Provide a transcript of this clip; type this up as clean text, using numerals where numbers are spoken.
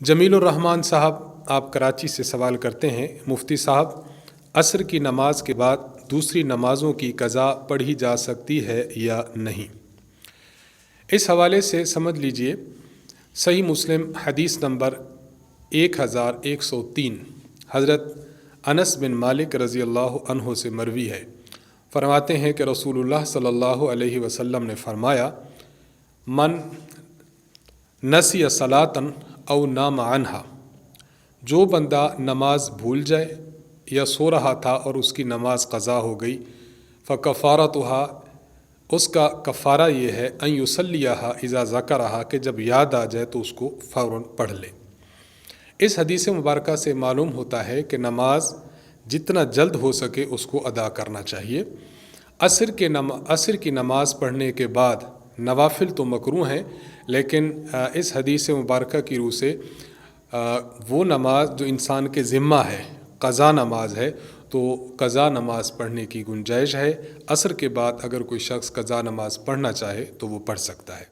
جمیل الرحمان صاحب آپ کراچی سے سوال کرتے ہیں، مفتی صاحب عصر کی نماز کے بعد دوسری نمازوں کی قضا پڑھی جا سکتی ہے یا نہیں؟ اس حوالے سے سمجھ لیجئے، صحیح مسلم حدیث نمبر 1103 حضرت انس بن مالک رضی اللہ عنہ سے مروی ہے، فرماتے ہیں کہ رسول اللہ صلی اللہ علیہ وسلم نے فرمایا، من نسی صلاۃً او نام عنہا، جو بندہ نماز بھول جائے یا سو رہا تھا اور اس کی نماز قضا ہو گئی، فکفارتھا، اس کا کفارہ یہ ہے، ان یصلیھا اذا ذکرھا، کہ جب یاد آ جائے تو اس کو فوراً پڑھ لے۔ اس حدیث مبارکہ سے معلوم ہوتا ہے کہ نماز جتنا جلد ہو سکے اس کو ادا کرنا چاہیے۔ عصر کی نماز پڑھنے کے بعد نوافل تو مکروہ ہیں، لیکن اس حدیث مبارکہ کی روح سے وہ نماز جو انسان کے ذمہ ہے، قضا نماز ہے، تو قضا نماز پڑھنے کی گنجائش ہے۔ عصر کے بعد اگر کوئی شخص قضا نماز پڑھنا چاہے تو وہ پڑھ سکتا ہے۔